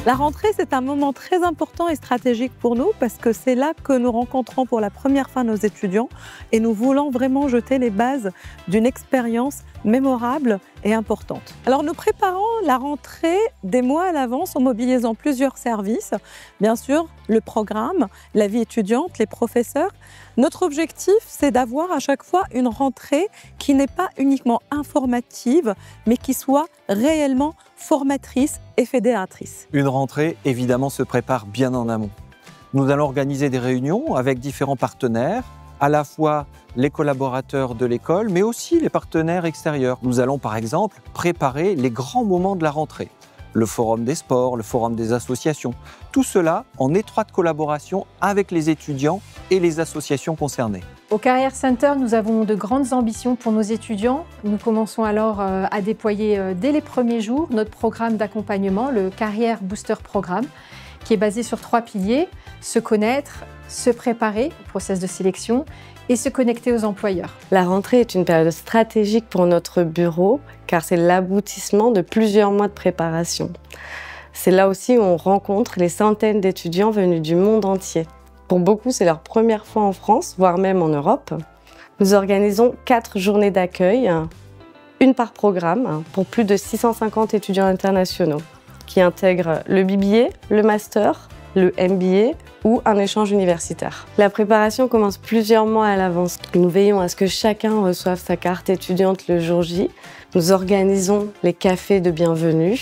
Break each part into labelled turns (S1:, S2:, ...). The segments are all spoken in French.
S1: La rentrée, c'est un moment très important et stratégique pour nous parce que c'est là que nous rencontrons pour la première fois nos étudiants et nous voulons vraiment jeter les bases d'une expérience mémorable et importante. Alors nous préparons la rentrée des mois à l'avance en mobilisant plusieurs services. Bien sûr, le programme, la vie étudiante, les professeurs. Notre objectif, c'est d'avoir à chaque fois une rentrée qui n'est pas uniquement informative, mais qui soit réellement formatrice et fédératrice.
S2: Une rentrée, évidemment, se prépare bien en amont. Nous allons organiser des réunions avec différents partenaires, à la fois les collaborateurs de l'école, mais aussi les partenaires extérieurs. Nous allons par exemple préparer les grands moments de la rentrée. Le forum des sports, le forum des associations. Tout cela en étroite collaboration avec les étudiants et les associations concernées.
S3: Au Career Center, nous avons de grandes ambitions pour nos étudiants. Nous commençons alors à déployer dès les premiers jours notre programme d'accompagnement, le Career Booster Programme, qui est basé sur 3 piliers: se connaître, se préparer au processus de sélection et se connecter aux employeurs.
S4: La rentrée est une période stratégique pour notre bureau car c'est l'aboutissement de plusieurs mois de préparation. C'est là aussi où on rencontre les centaines d'étudiants venus du monde entier. Pour beaucoup, c'est leur première fois en France, voire même en Europe. Nous organisons 4 journées d'accueil, une par programme, pour plus de 650 étudiants internationaux, qui intègrent le BBA, le Master, le MBA ou un échange universitaire. La préparation commence plusieurs mois à l'avance. Nous veillons à ce que chacun reçoive sa carte étudiante le jour J. Nous organisons les cafés de bienvenue,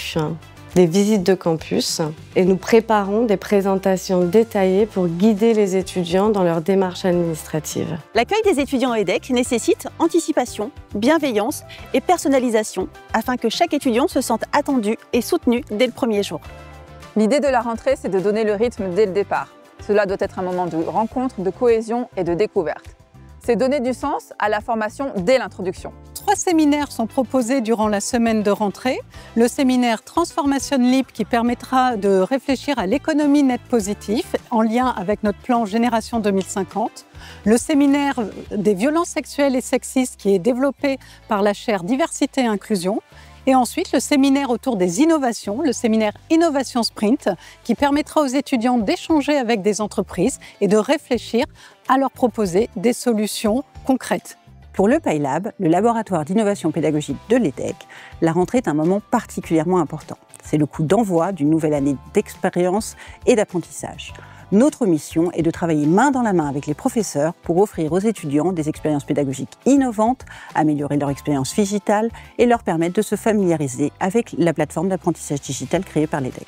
S4: des visites de campus et nous préparons des présentations détaillées pour guider les étudiants dans leur démarche administrative.
S5: L'accueil des étudiants en EDEC nécessite anticipation, bienveillance et personnalisation afin que chaque étudiant se sente attendu et soutenu dès le premier jour.
S6: L'idée de la rentrée, c'est de donner le rythme dès le départ. Cela doit être un moment de rencontre, de cohésion et de découverte. C'est donner du sens à la formation dès l'introduction.
S7: 3 séminaires sont proposés durant la semaine de rentrée. Le séminaire Transformation Leap qui permettra de réfléchir à l'économie net positive en lien avec notre plan Génération 2050. Le séminaire des violences sexuelles et sexistes qui est développé par la chaire Diversité et Inclusion. Et ensuite, le séminaire autour des innovations, le séminaire Innovation Sprint, qui permettra aux étudiants d'échanger avec des entreprises et de réfléchir à leur proposer des solutions concrètes.
S8: Pour le PyLab, le laboratoire d'innovation pédagogique de l'EDEC, la rentrée est un moment particulièrement important. C'est le coup d'envoi d'une nouvelle année d'expérience et d'apprentissage. Notre mission est de travailler main dans la main avec les professeurs pour offrir aux étudiants des expériences pédagogiques innovantes, améliorer leur expérience digitale et leur permettre de se familiariser avec la plateforme d'apprentissage digital créée par l'EDEC.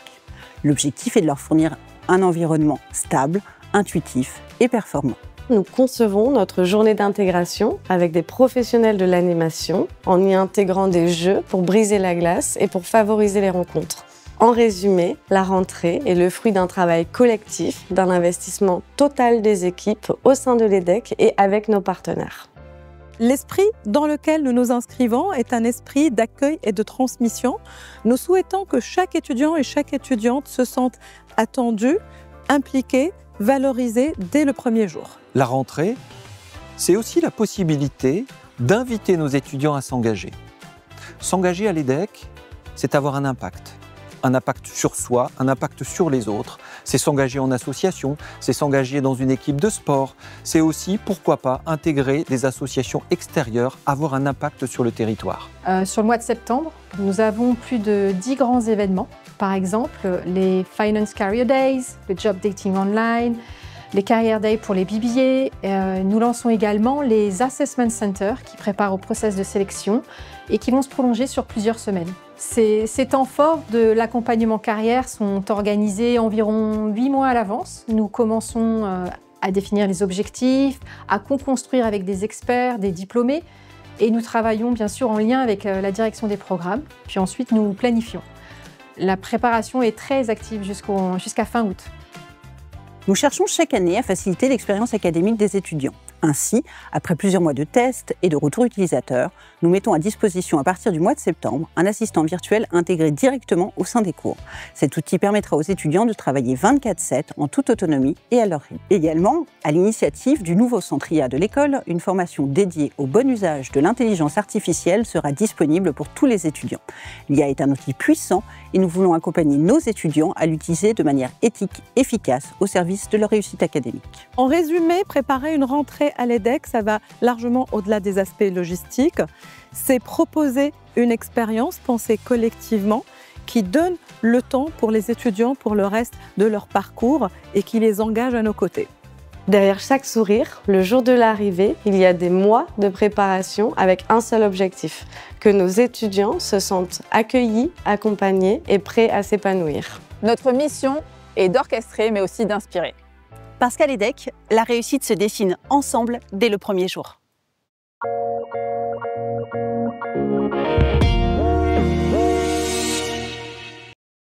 S8: L'objectif est de leur fournir un environnement stable, intuitif et performant.
S4: Nous concevons notre journée d'intégration avec des professionnels de l'animation en y intégrant des jeux pour briser la glace et pour favoriser les rencontres. En résumé, la rentrée est le fruit d'un travail collectif, d'un investissement total des équipes au sein de l'EDEC et avec nos partenaires.
S1: L'esprit dans lequel nous nous inscrivons est un esprit d'accueil et de transmission. Nous souhaitons que chaque étudiant et chaque étudiante se sentent attendus, impliqués, valorisés dès le premier jour.
S2: La rentrée, c'est aussi la possibilité d'inviter nos étudiants à s'engager. S'engager à l'EDEC, c'est avoir un impact sur soi, un impact sur les autres. C'est s'engager en association, c'est s'engager dans une équipe de sport. C'est aussi, pourquoi pas, intégrer des associations extérieures, avoir un impact sur le territoire.
S3: Sur le mois de septembre, nous avons plus de 10 grands événements. Par exemple, les Finance Career Days, le Job Dating Online, les Career Days pour les BBA. Nous lançons également les Assessment Centers qui préparent au processus de sélection et qui vont se prolonger sur plusieurs semaines. Ces temps forts de l'accompagnement carrière sont organisés environ 8 mois à l'avance. Nous commençons à définir les objectifs, à co-construire avec des experts, des diplômés et nous travaillons bien sûr en lien avec la direction des programmes. Puis ensuite, nous planifions. La préparation est très active jusqu'à fin août.
S8: Nous cherchons chaque année à faciliter l'expérience académique des étudiants. Ainsi, après plusieurs mois de tests et de retours utilisateurs, nous mettons à disposition à partir du mois de septembre un assistant virtuel intégré directement au sein des cours. Cet outil permettra aux étudiants de travailler 24/7 en toute autonomie et à leur rythme. Également, à l'initiative du nouveau centre IA de l'école, une formation dédiée au bon usage de l'intelligence artificielle sera disponible pour tous les étudiants. L'IA est un outil puissant et nous voulons accompagner nos étudiants à l'utiliser de manière éthique, efficace, au service de leur réussite académique.
S1: En résumé, préparer une rentrée à l'EDEC, ça va largement au-delà des aspects logistiques. C'est proposer une expérience pensée collectivement qui donne le temps pour les étudiants pour le reste de leur parcours et qui les engage à nos côtés.
S4: Derrière chaque sourire, le jour de l'arrivée, il y a des mois de préparation avec un seul objectif, que nos étudiants se sentent accueillis, accompagnés et prêts à s'épanouir.
S6: Notre mission est d'orchestrer mais aussi d'inspirer.
S5: Parce qu'à l'EDEC, la réussite se dessine ensemble dès le premier jour.